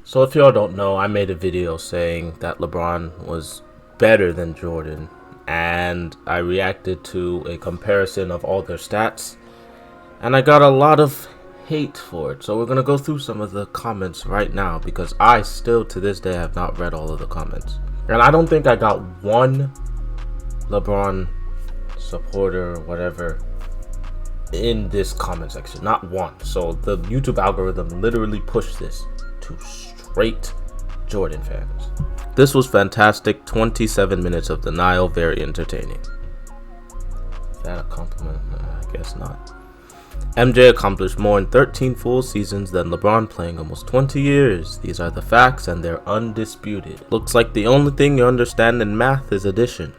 So if y'all don't know, I made a video saying that LeBron was better than Jordan, and I reacted to a comparison of all their stats, and I got a lot of hate for it. So we're gonna go through some of the comments right now, because I still to this day have not read all of the comments, and I don't think I got one LeBron supporter or whatever in this comment section, not one. So the YouTube algorithm literally pushed this to straight Jordan fans. This was fantastic. 27 minutes of denial, very entertaining. Is that a compliment? I guess not. MJ accomplished more in 13 full seasons than LeBron, playing almost 20 years. These are the facts and they're undisputed. Looks like the only thing you understand in math is addition.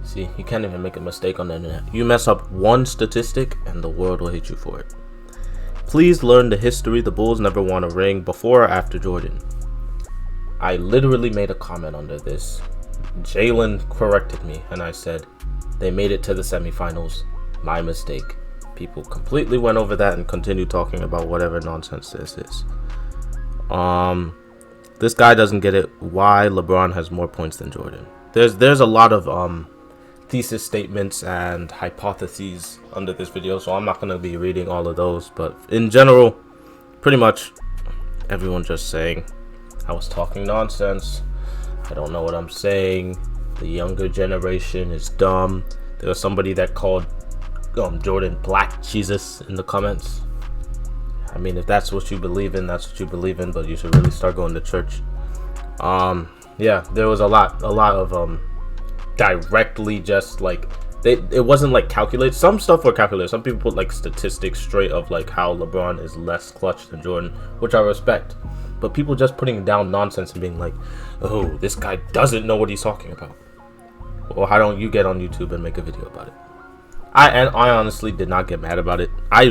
See, you can't even make a mistake on the internet. You mess up one statistic and the world will hate you for it. Please learn the history. The Bulls never won a ring before or after Jordan. I literally made a comment under this. Jalen corrected me and I said they made it to the semifinals. My mistake. People completely went over that and continued talking about whatever nonsense this is. This guy doesn't get it. Why LeBron has more points than Jordan? There's a lot of thesis statements and hypotheses under this video, so I'm not going to be reading all of those, but in general, pretty much everyone just saying I was talking nonsense, I don't know what I'm saying, the younger generation is dumb. There was somebody that called Jordan Black Jesus in the comments. I mean, if that's what you believe in, that's what you believe in, but you should really start going to church. Yeah, there was a lot of directly just like it wasn't like calculated. Some stuff were calculated. Some people put like statistics straight of like how LeBron is less clutch than Jordan, which I respect, but people just putting down nonsense and being like, oh, this guy doesn't know what he's talking about. Well, why don't you get on YouTube and make a video about it? I honestly did not get mad about it. I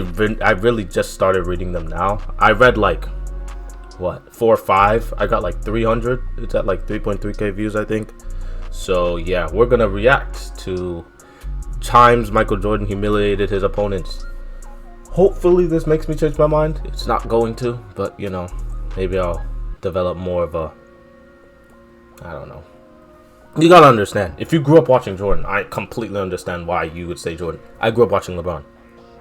really just started reading them now. I read like what, 4 or 5. I got like 300. It's at like 3.3k views, I think. So yeah, we're gonna react to times Michael Jordan humiliated his opponents. Hopefully this makes me change my mind. It's not going to, but you know, maybe I'll develop more of a, I don't know. You gotta understand, if you grew up watching Jordan, I completely understand why you would say Jordan. I grew up watching LeBron.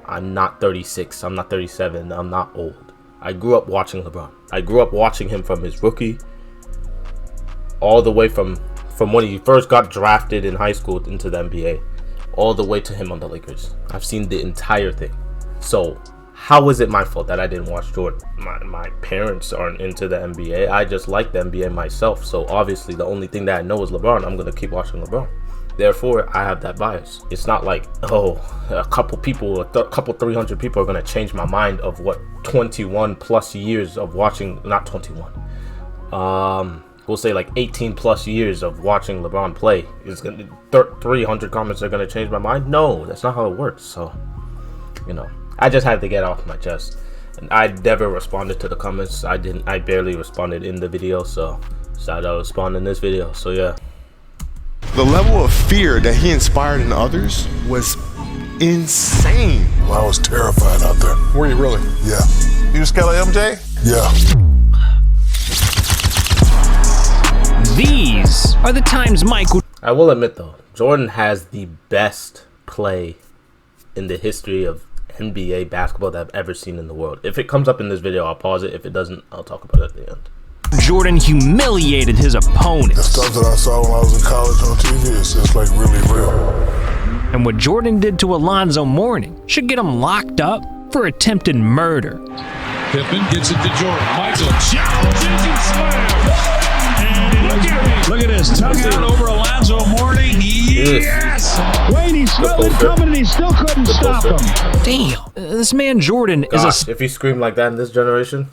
I'm not 36, I'm not 37, I'm not old. I grew up watching LeBron. I grew up watching him from his rookie all the way from when he first got drafted in high school into the NBA, all the way to him on the Lakers. I've seen the entire thing. So how is it my fault that I didn't watch Jordan? My parents aren't into the NBA. I just like the NBA myself. So obviously the only thing that I know is LeBron. I'm going to keep watching LeBron. Therefore, I have that bias. It's not like, oh, a couple 300 people are going to change my mind of what 21 plus years of watching, not 21. We'll say like 18 plus years of watching LeBron play is gonna 300 comments are gonna change my mind. No, that's not how it works. So, you know, I just had to get off my chest. And I never responded to the comments. I barely responded in the video, so decided I'll respond in this video. So yeah. The level of fear that he inspired in others was insane. Well, I was terrified out there. Were you really? Yeah. You scared of MJ? Yeah. These are the times Michael. I will admit though, Jordan has the best play in the history of NBA basketball that I've ever seen in the world. If it comes up in this video, I'll pause it. If it doesn't, I'll talk about it at the end. Jordan humiliated his opponents. The stuff that I saw when I was in college on TV is just like really real. And what Jordan did to Alonzo Mourning should get him locked up for attempted murder. Pippen gets it to Jordan. Michael challenges and slams. Look at this, tug out over Alonzo Mourning. Yes! Wayne, he smelled it coming and he still couldn't stop him. Damn, this man Jordan is a... If you scream like that in this generation,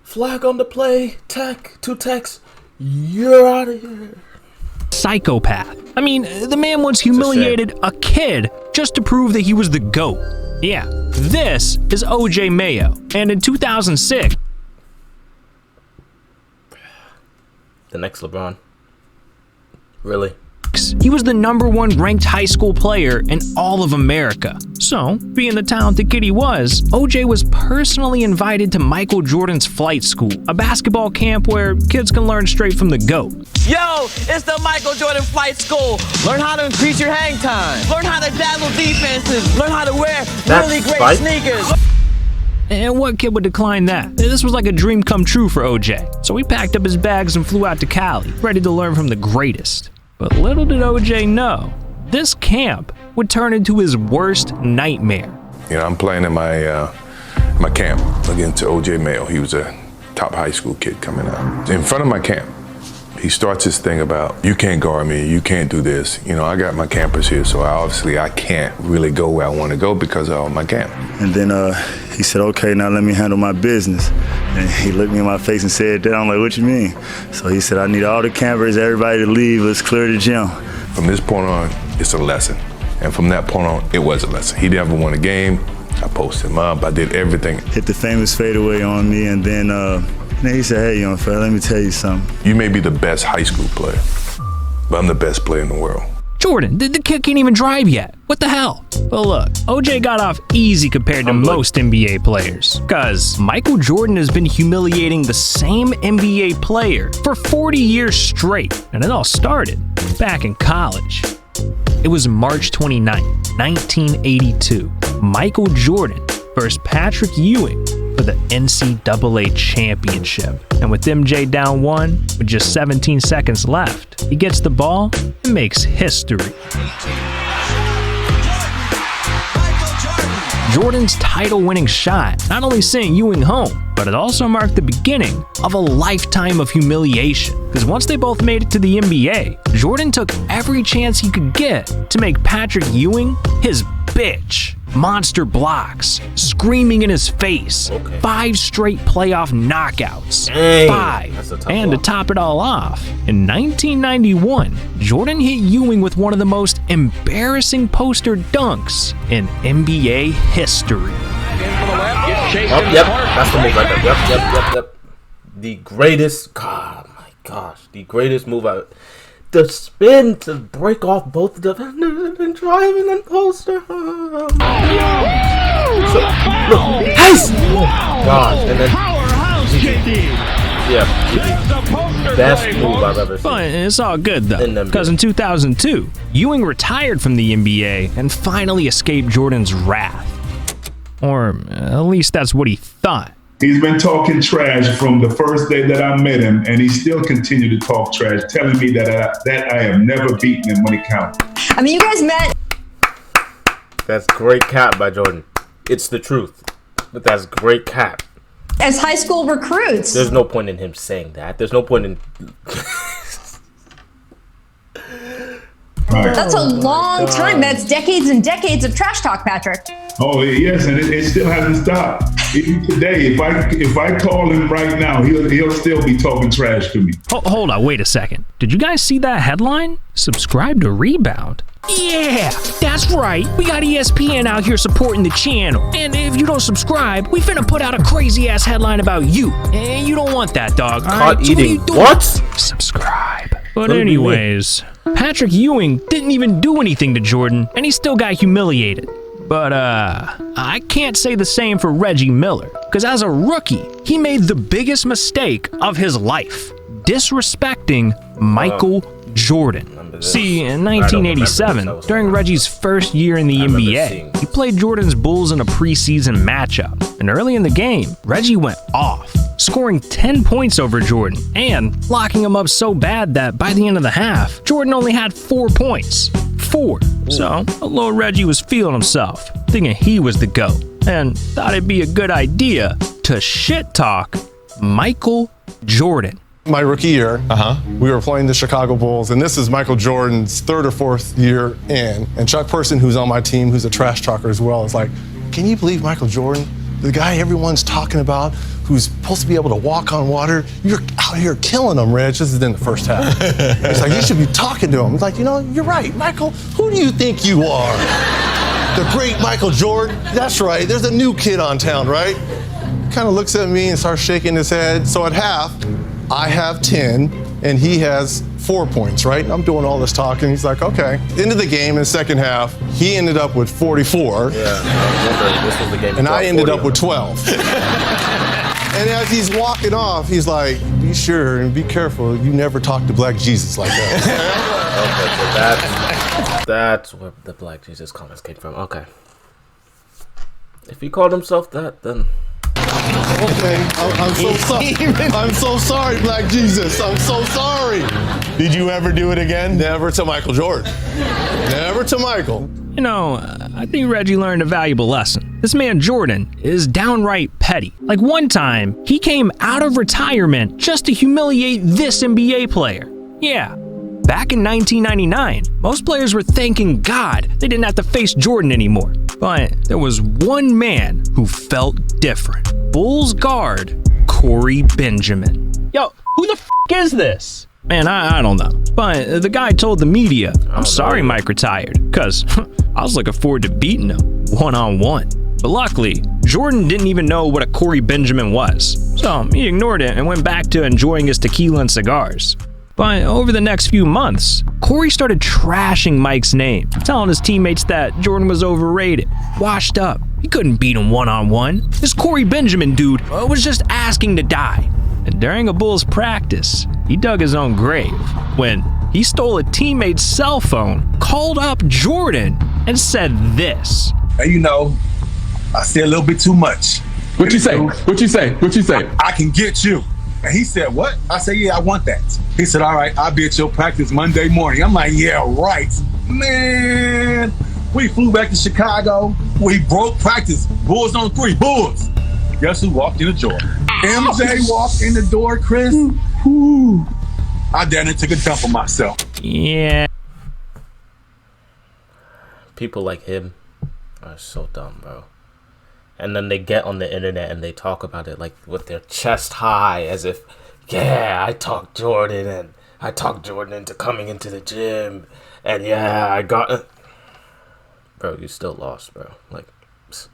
flag on the play, two techs, you're out of here. Psychopath. I mean, the man once humiliated a kid just to prove that he was the GOAT. Yeah, this is OJ Mayo, and in 2006, the next LeBron. Really? weeks. He was the #1 ranked high school player in all of America. So, being the talented kid he was, OJ was personally invited to Michael Jordan's flight school, a basketball camp where kids can learn straight from the GOAT. Yo, it's the Michael Jordan Flight School. Learn how to increase your hang time. Learn how to dazzle defenses. Learn how to wear really great sneakers. And what kid would decline that? This was like a dream come true for OJ. So he packed up his bags and flew out to Cali, ready to learn from the greatest. But little did OJ know, this camp would turn into his worst nightmare. You know, I'm playing in my camp against OJ Mayo. He was a top high school kid coming out. In front of my camp, he starts this thing about, you can't guard me, you can't do this. You know, I got my campers here, so obviously I can't really go where I want to go because of my camp. And then he said, okay, now let me handle my business. And he looked me in my face and said that. I'm like, what you mean? So he said, I need all the campers, everybody to leave, let's clear the gym. From this point on, it's a lesson. And from that point on, it was a lesson. He never won a game. I posted him up, I did everything. Hit the famous fadeaway on me, and then he said, hey, young fella, let me tell you something. You may be the best high school player, but I'm the best player in the world. Jordan, the kid can't even drive yet. What the hell? Well, look, OJ got off easy compared to most NBA players, because Michael Jordan has been humiliating the same NBA player for 40 years straight, and it all started back in college. It was March 29, 1982. Michael Jordan versus Patrick Ewing for the NCAA championship. And with MJ down 1, with just 17 seconds left, he gets the ball and makes history. Jordan's title-winning shot not only sent Ewing home, but it also marked the beginning of a lifetime of humiliation. Because once they both made it to the NBA, Jordan took every chance he could get to make Patrick Ewing his bitch. Monster blocks, screaming in his face, 5 straight playoff knockouts, 5. And to top it all off, in 1991, Jordan hit Ewing with one of the most embarrassing poster dunks in NBA history. Yep, that's the move right there. Yep. The greatest, oh my gosh, the greatest move out. The spin to break off both defenders and driving and poster. So, look, Heist! Gosh, and then best move I've ever seen. But it's all good though, because in 2002, Ewing retired from the NBA and finally escaped Jordan's wrath. Or at least that's what he thought. He's been talking trash from the first day that I met him, and he still continued to talk trash, telling me that I have never beaten him when it counts. I mean, you guys met. That's great cap by Jordan. It's the truth, but that's great cap. As high school recruits. There's no point in him saying that. There's no point in... That's a long time. That's decades and decades of trash talk, Patrick. Oh, yes, and it still hasn't stopped. Even today, if I call him right now, he'll still be talking trash to me. Hold on, wait a second. Did you guys see that headline? Subscribe to Rebound. Yeah, that's right. We got ESPN out here supporting the channel. And if you don't subscribe, we finna put out a crazy-ass headline about you. And you don't want that, dog. Caught right, eating so what? Subscribe. But anyways, Patrick Ewing didn't even do anything to Jordan, and he still got humiliated. But I can't say the same for Reggie Miller, because as a rookie, he made the biggest mistake of his life, disrespecting Michael Jordan. See, in 1987, during Reggie's first year in the NBA, he played Jordan's Bulls in a preseason matchup, and early in the game, Reggie went off, scoring 10 points over Jordan, and locking him up so bad that by the end of the half, Jordan only had 4 points. 4. So, little Reggie was feeling himself, thinking he was the GOAT, and thought it'd be a good idea to shit-talk Michael Jordan. My rookie year, we were playing the Chicago Bulls, and this is Michael Jordan's 3rd or 4th year in. And Chuck Person, who's on my team, who's a trash talker as well, is like, can you believe Michael Jordan, the guy everyone's talking about, who's supposed to be able to walk on water, you're out here killing him, Reg. This is in the first half. It's like, you should be talking to him. He's like, you know, you're right, Michael, who do you think you are? The great Michael Jordan? That's right, there's a new kid on town, right? Kind of looks at me and starts shaking his head. So at half, I have 10, and he has 4 points, right? I'm doing all this talking. He's like, okay. Into the game in the second half, he ended up with 44. Yeah, this was the game. And I ended up with 12. And as he's walking off, he's like, be sure and be careful. You never talk to Black Jesus like that. Okay, so that's where the Black Jesus comments came from. Okay. If he called himself that, then... Okay, I'm so sorry. I'm so sorry, Black Jesus. I'm so sorry. Did you ever do it again? Never to Michael Jordan. Never to Michael. You know, I think Reggie learned a valuable lesson. This man Jordan is downright petty. Like one time, he came out of retirement just to humiliate this NBA player. Yeah. Back in 1999, most players were thanking God they didn't have to face Jordan anymore. But there was one man who felt different. Bulls guard, Corey Benjamin. Yo, who the f*** is this? Man, I don't know. But the guy told the media, I'm sorry Mike retired, because I was looking forward to beating him one-on-one. But luckily, Jordan didn't even know what a Corey Benjamin was. So he ignored it and went back to enjoying his tequila and cigars. But over the next few months, Corey started trashing Mike's name, telling his teammates that Jordan was overrated, washed up. He couldn't beat him one-on-one. This Corey Benjamin dude was just asking to die. And during a Bulls practice, he dug his own grave when he stole a teammate's cell phone, called up Jordan, and said this. Hey, you know, I said a little bit too much. What you say? What you say? What you say? I can get you. And he said, what? I said, yeah, I want that. He said, all right, I'll be at your practice Monday morning. I'm like, yeah, right. Man, we flew back to Chicago. We broke practice. Bulls on 3, Bulls. Guess who walked in the door? MJ walked in the door, Chris. Whew. I down and took a dump on myself. Yeah. People like him are so dumb, bro. And then they get on the internet and they talk about it like with their chest high, as if, yeah, I talked Jordan into coming into the gym, and yeah, I got it. Bro, you still lost, bro. Like, psst.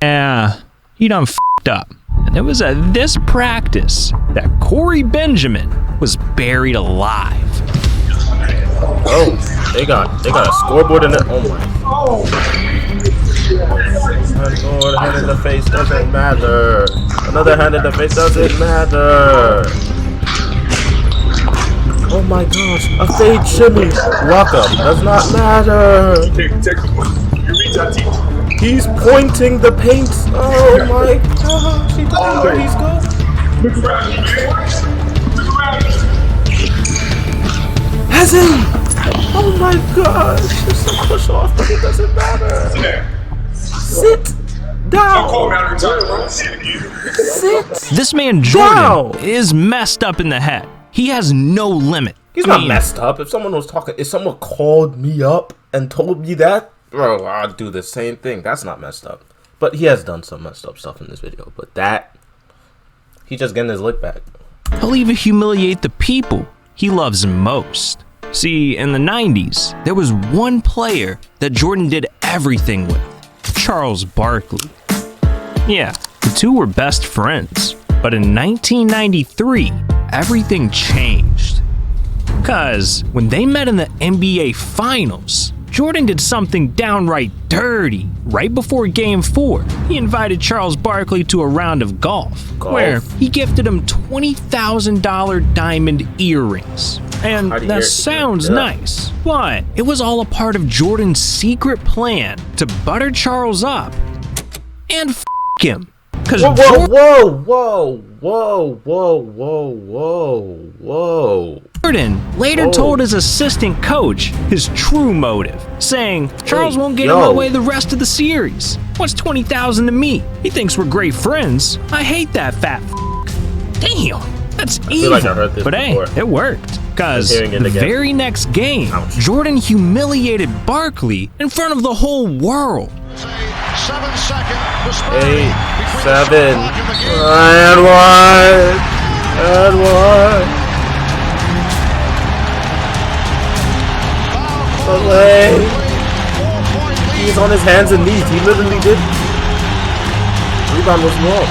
Yeah, he done f***ed up. And it was at this practice that Corey Benjamin was buried alive. Oh, they got a scoreboard in it. Oh my. One hand in the face doesn't matter. Another hand in the face doesn't matter. Oh my gosh, a fade shimmy. Welcome does not matter. He's pointing the paint. Oh my gosh, he doesn't know where he's going. Has him! Oh my gosh, it's a push off, but it doesn't matter. Sit down. Sit. This man Jordan is messed up in the head. He has no limit. He's not messed up. If someone called me up and told me that, bro, I'd do the same thing. That's not messed up. But he has done some messed up stuff in this video. But that, he's just getting his lick back. He'll even humiliate the people he loves most. See, in the 90s, there was one player that Jordan did everything with. Charles Barkley. Yeah, the two were best friends. But in 1993, everything changed. Because when they met in the NBA Finals, Jordan did something downright dirty. Right before Game 4, he invited Charles Barkley to a round of golf, where he gifted him $20,000 diamond earrings. And that sounds nice, but it was all a part of Jordan's secret plan to butter Charles up and f*** him. Because Jordan later told his assistant coach his true motive, saying, Charles won't get in my way the rest of the series. What's $20,000 to me? He thinks we're great friends. I hate that fat f***. Damn, that's evil. Like I heard this but before. Hey, it worked. Because the very next game, Jordan humiliated Barkley in front of the whole world. 7 seconds. 8, 7, and 1, and 1. Away. He's on his hands and knees. He literally did. Rebound was wrong.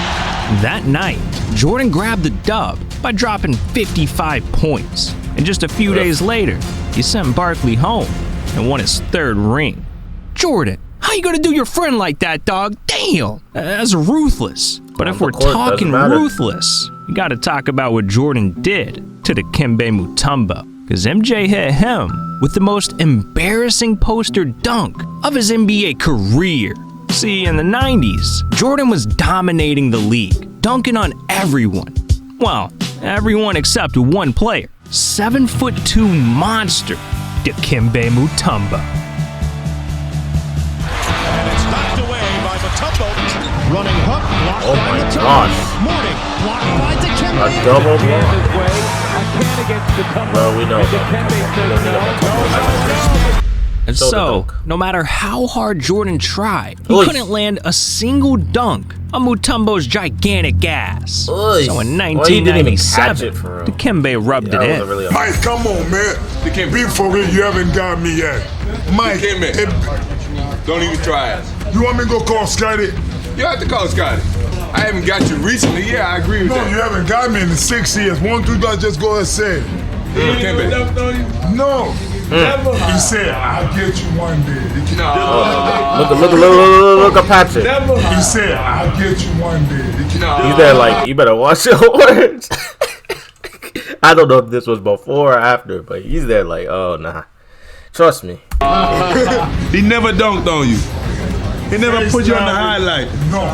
That night, Jordan grabbed the dub, by dropping 55 points. And just a few days later, he sent Barkley home and won his 3rd ring. Jordan, how you gonna do your friend like that, dog? Damn, that's ruthless. But if we're talking ruthless, you gotta talk about what Jordan did to Dikembe Mutombo. Because MJ hit him with the most embarrassing poster dunk of his NBA career. See, in the 90s, Jordan was dominating the league, dunking on everyone. Well, everyone except one player, 7'2" monster, Dikembe Mutombo. And it's knocked away by Mutombo. Running hook, blocked by Mutombo. Gosh. Morning, blocked by Dikembe. A double block. Well, we know. And so, no matter how hard Jordan tried, he couldn't land a single dunk on Mutombo's gigantic ass. So in 1997, Dikembe rubbed it in. Really Mike, come on, man. Be for real, you haven't got me yet. Mike, don't even try it. You want me to go call Scotty? You have to call Scotty. I haven't got you recently. Yeah, I agree with that. No, you haven't got me in 6 years. Why don't you guys just go and say it? No. He said, I'll get you one day. Look at Patrick. He said, I'll get you one day. He's there like, you better watch your words. I don't know if this was before or after, but he's there like, oh, nah. Trust me. He never dunked on you. He never put you on the highlight. No.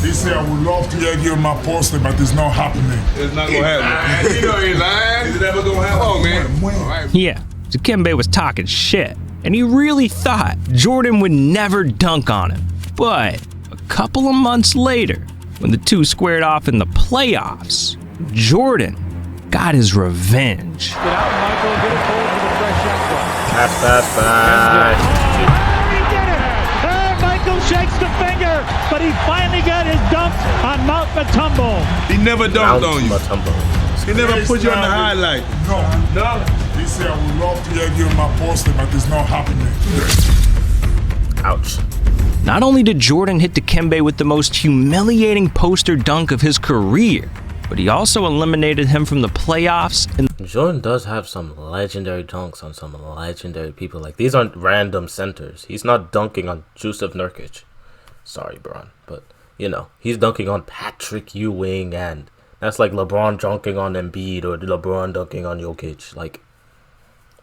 He said, I would love to give you my poster, but it's not happening. It's not going to happen. You know he's lying. It's never going to happen. Oh, man. Yeah, Dikembe was talking shit, and he really thought Jordan would never dunk on him. But a couple of months later, when the two squared off in the playoffs, Jordan got his revenge. Michael shakes the finger, but he finally got his dunk on Mount Mutombo. He never dunked on you. He never put you on the highlight. No. He said, I would love to give you my poster, but it's not happening. Ouch. Not only did Jordan hit Dikembe with the most humiliating poster dunk of his career, but he also eliminated him from the playoffs. And Jordan does have some legendary dunks on some legendary people. Like, these aren't random centers. He's not dunking on Jusuf Nurkic. Sorry, Bron. But, you know, he's dunking on Patrick Ewing, and that's like LeBron dunking on Embiid or LeBron dunking on Jokic. Like,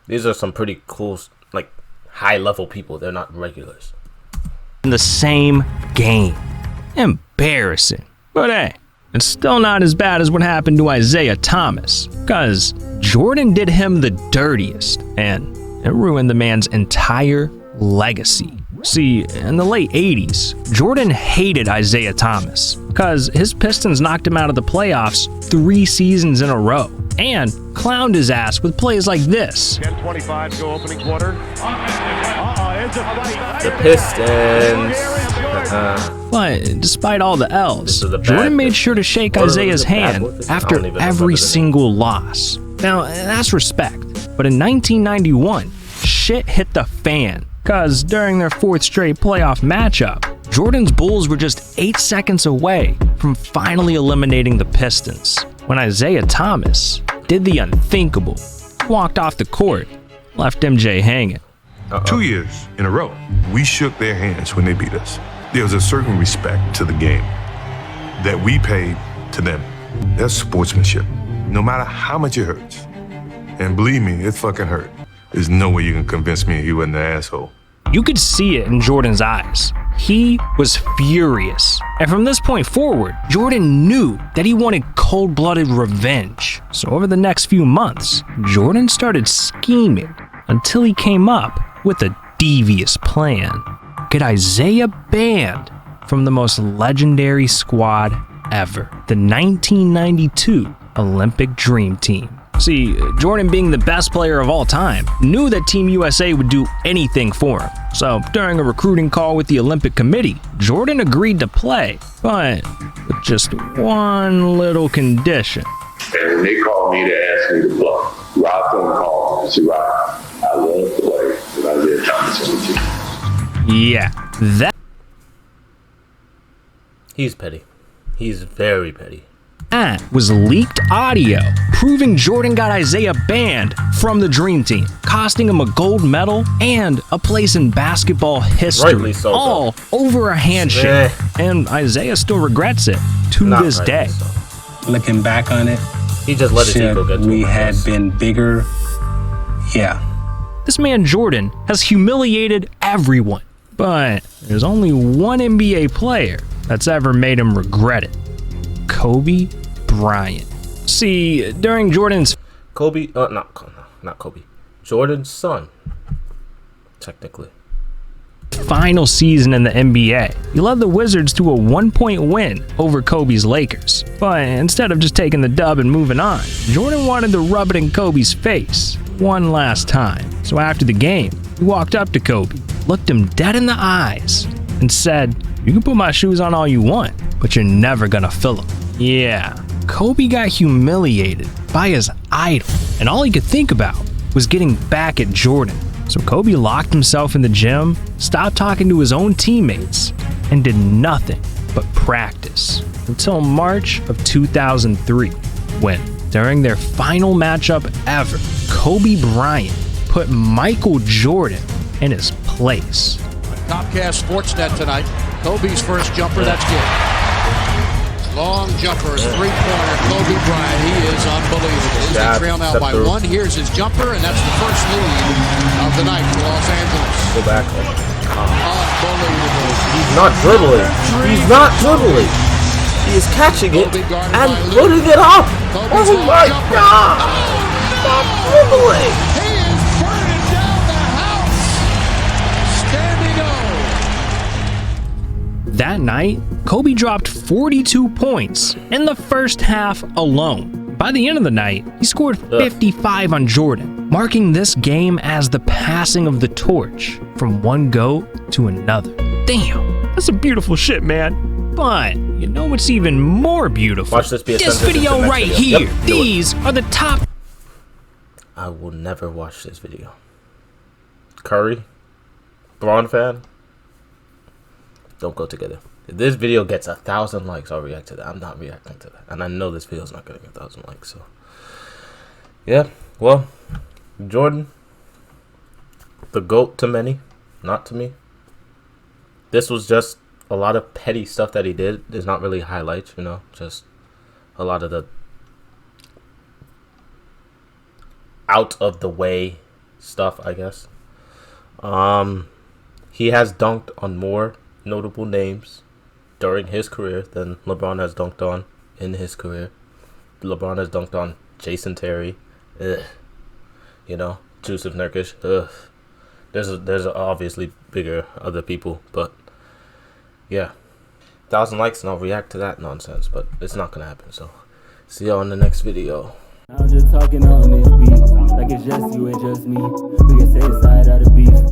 these are some pretty cool, like, high-level people. They're not regulars. In the same game. Embarrassing. But hey, it's still not as bad as what happened to Isaiah Thomas, because Jordan did him the dirtiest, and it ruined the man's entire legacy. See, in the late 80s, Jordan hated Isaiah Thomas, because his Pistons knocked him out of the playoffs 3 seasons in a row, and clowned his ass with plays like this. 10:25 to go opening quarter. The Pistons. But despite all the L's, Jordan made sure to shake Isaiah's hand after every single loss. Now, that's respect. But in 1991, shit hit the fan, because during their 4th straight playoff matchup, Jordan's Bulls were just 8 seconds away from finally eliminating the Pistons, when Isaiah Thomas did the unthinkable, walked off the court, left MJ hanging. 2 years in a row, we shook their hands when they beat us. There was a certain respect to the game that we paid to them. That's sportsmanship, no matter how much it hurts. And believe me, it fucking hurt. There's no way you can convince me he wasn't an asshole. You could see it in Jordan's eyes. He was furious. And from this point forward, Jordan knew that he wanted cold-blooded revenge. So over the next few months, Jordan started scheming until he came up with a devious plan. Get Isaiah banned from the most legendary squad ever, the 1992 Olympic Dream Team. See, Jordan, being the best player of all time, knew that Team USA would do anything for him. So during a recruiting call with the Olympic Committee, Jordan agreed to play, but with just one little condition. And when they called me to ask me to play, Rob phone called and said, Rob, I love to play with Isaiah Thomas on the team. Yeah, that. He's petty. He's very petty. That was leaked audio proving Jordan got Isaiah banned from the Dream Team, costing him a gold medal and a place in basketball history, so, all over a handshake. And Isaiah still regrets it to this day. So. Looking back on it, he just let his ego get to him. We had been bigger. Yeah. This man Jordan has humiliated everyone, but there's only one NBA player that's ever made him regret it. Kobe Bryant. See, during Jordan's not Kobe. Jordan's son, technically. Final season in the NBA, he led the Wizards to a 1-point win over Kobe's Lakers. But instead of just taking the dub and moving on, Jordan wanted to rub it in Kobe's face one last time. So after the game, he walked up to Kobe, looked him dead in the eyes, and said, "You can put my shoes on all you want, but you're never gonna fill them." Yeah, Kobe got humiliated by his idol, and all he could think about was getting back at Jordan. So Kobe locked himself in the gym, stopped talking to his own teammates, and did nothing but practice until March of 2003, when, during their final matchup ever, Kobe Bryant put Michael Jordan in his place. Topcast Sportsnet tonight. Kobe's first jumper, that's good. Long jumper, three-pointer, Kobe Bryant. He is unbelievable. They trail now by one. Here's his jumper, and that's the first lead of the night for Los Angeles. Go back. Unbelievable. He's not dribbling. He's not dribbling. He is catching it and putting it up. Oh my God! Stop dribbling. He is burning down the house. Standing O. That night, Kobe dropped 42 points in the first half alone. By the end of the night, he scored 55 on Jordan, marking this game as the passing of the torch from one GOAT to another. Damn, that's some beautiful shit, man. But you know what's even more beautiful? Watch this be a this video right here. Yep, These are the top. I will never watch this video. Curry, Braun fan, don't go together. If this video gets 1,000 likes, I'll react to that. I'm not reacting to that. And I know this video is not going to get 1,000 likes. So, yeah. Well, Jordan, the GOAT to many, not to me. This was just a lot of petty stuff that he did. There's not really highlights, you know. Just a lot of the out of the way stuff, I guess. He has dunked on more notable names during his career than LeBron has dunked on in his career. LeBron has dunked on Jason Terry, you know, Jusuf Nurkic. There's obviously bigger other people, but yeah, 1,000 likes and I'll react to that nonsense, but it's not gonna happen. So see y'all in the next video. I'm just talking on this beat, like it's just you and just me. We can say the side of the beef.